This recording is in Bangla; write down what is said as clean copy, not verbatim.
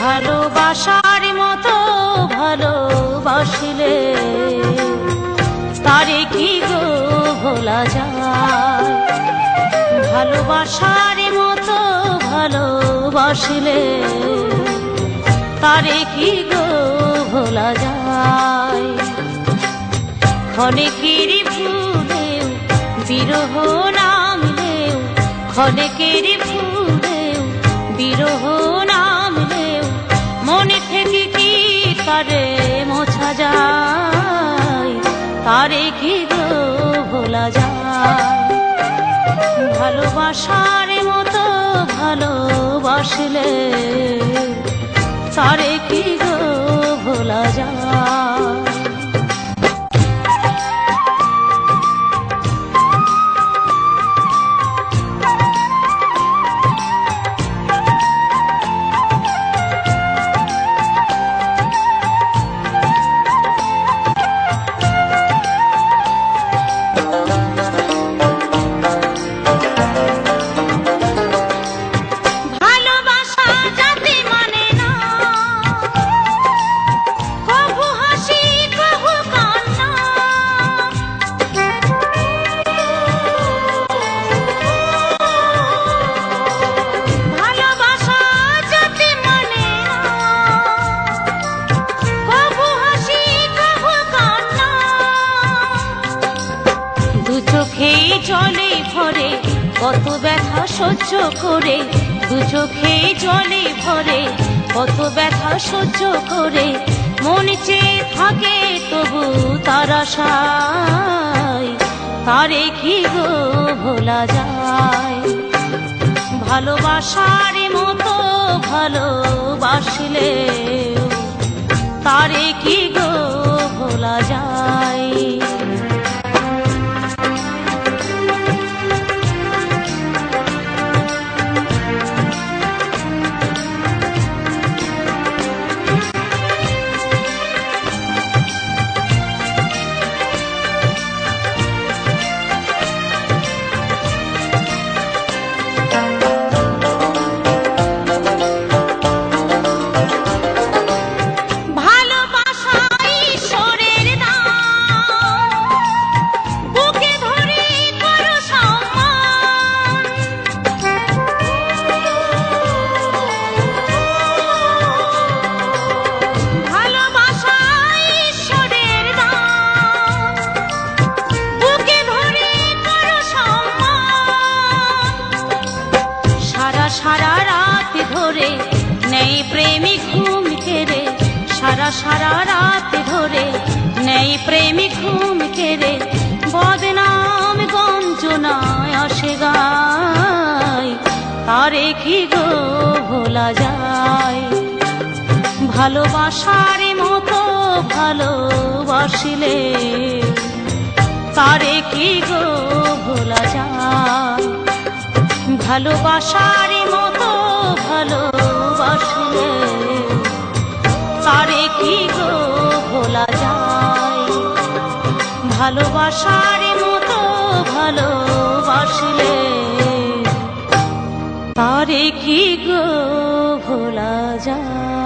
ভালোবাসার মতো ভালোবাসিলে তারে কি গো ভোলা যায়। ভালোবাসার মতো ভালোবাসিলে তারে কি গো ভোলা যায়। ক্ষণিকের ভুলেও বিরহ নামলেও, ক্ষণিকের ভুলেও বিরহ নামলেও মনে থেকে কি তারে মোছা যায়, তারে কি গো ভোলা যায়। ভালোবাসার মতো ভালোবাসলে তারে কি গো ভোলা যায়। জলে ভরে কত ব্যথা সহ্য করে, দু চোখে জলে ভরে কত ব্যথা সহ্য করে মন চেয়ে থাকে তবু তার আশায়, তারে কি গো ভোলা যায়। ভালোবাসার মতো ভালোবাসলে তারে কি গো ভোলা যায়। সারা রাত ধরে নেই প্রেমিক ঘুম কেড়ে, সারা রাত ধরে নেই প্রেমিক ঘুম কেড়ে বদনাম গঞ্জনায় আসে গায়, তারে কি গো ভোলা যায়। ভালোবাসার মতো ভালোবাসিলে তারে কি গো ভোলা যায়। ভালোবাসার মতো ভালোবাসলে তারে কি গো ভোলা যায়। ভালোবাসার মতো ভালোবাসলে তারে কি গো ভোলা যায়।